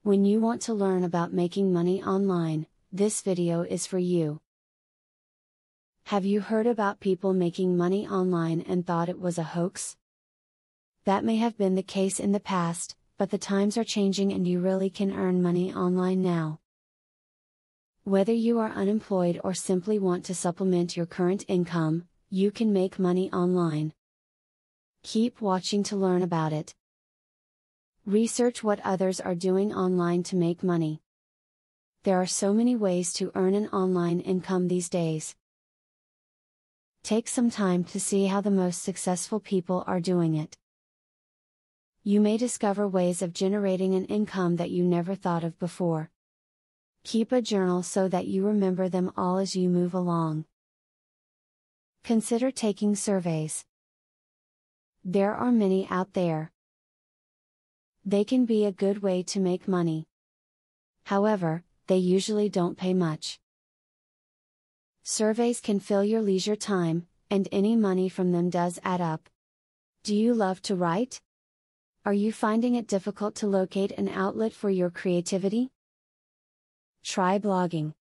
When you want to learn about making money online, this video is for you. Have you heard about people making money online and thought it was a hoax? That may have been the case in the past, but the times are changing and you really can earn money online now. Whether you are unemployed or simply want to supplement your current income, you can make money online. Keep watching to learn about it. Research what others are doing online to make money. There are so many ways to earn an online income these days. Take some time to see how the most successful people are doing it. You may discover ways of generating an income that you never thought of before. Keep a journal so that you remember them all as you move along. Consider taking surveys. There are many out there. They can be a good way to make money. However, they usually don't pay much. Surveys can fill your leisure time, and any money from them does add up. Do you love to write? Are you finding it difficult to locate an outlet for your creativity? Try blogging.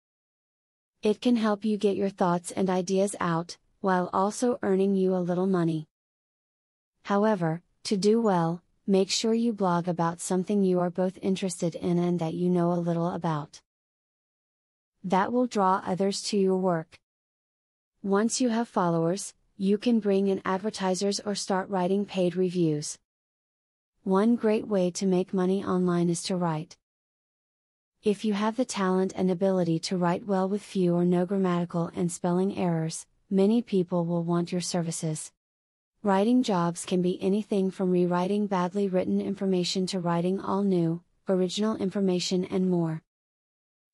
It can help you get your thoughts and ideas out, while also earning you a little money. However, to do well, make sure you blog about something you are both interested in and that you know a little about. That will draw others to your work. Once you have followers, you can bring in advertisers or start writing paid reviews. One great way to make money online is to write. If you have the talent and ability to write well with few or no grammatical and spelling errors, many people will want your services. Writing jobs can be anything from rewriting badly written information to writing all new, original information and more.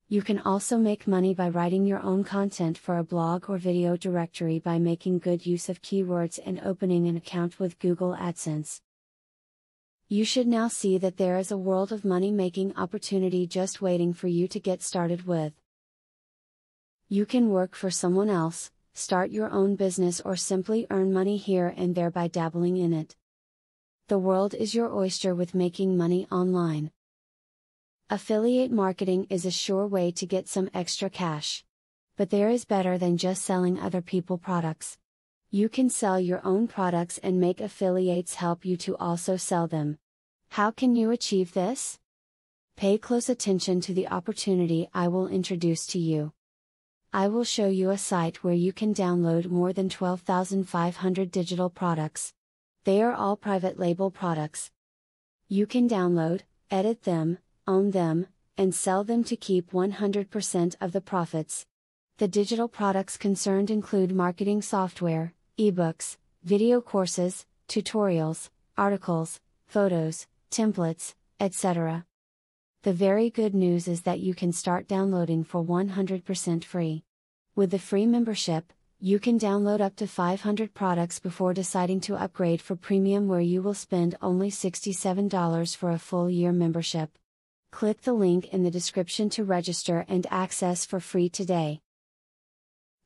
You can also make money by writing your own content for a blog or video directory by making good use of keywords and opening an account with Google AdSense. You should now see that there is a world of money-making opportunity just waiting for you to get started with. You can work for someone else, start your own business or simply earn money here and there by dabbling in it. The world is your oyster with making money online. Affiliate marketing is a sure way to get some extra cash. But there is better than just selling other people's products. You can sell your own products and make affiliates help you to also sell them. How can you achieve this? Pay close attention to the opportunity I will introduce to you. I will show you a site where you can download more than 12,500 digital products. They are all private label products. You can download, edit them, own them, and sell them to keep 100% of the profits. The digital products concerned include marketing software, ebooks, video courses, tutorials, articles, photos, templates, etc. The very good news is that you can start downloading for 100% free. With the free membership, you can download up to 500 products before deciding to upgrade for premium, where you will spend only $67 for a full year membership. Click the link in the description to register and access for free today.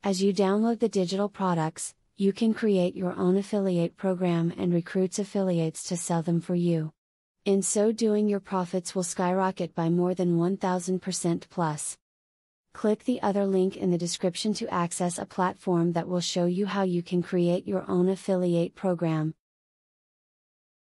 As you download the digital products, you can create your own affiliate program and recruit affiliates to sell them for you. In so doing, your profits will skyrocket by more than 1000% plus. Click the other link in the description to access a platform that will show you how you can create your own affiliate program.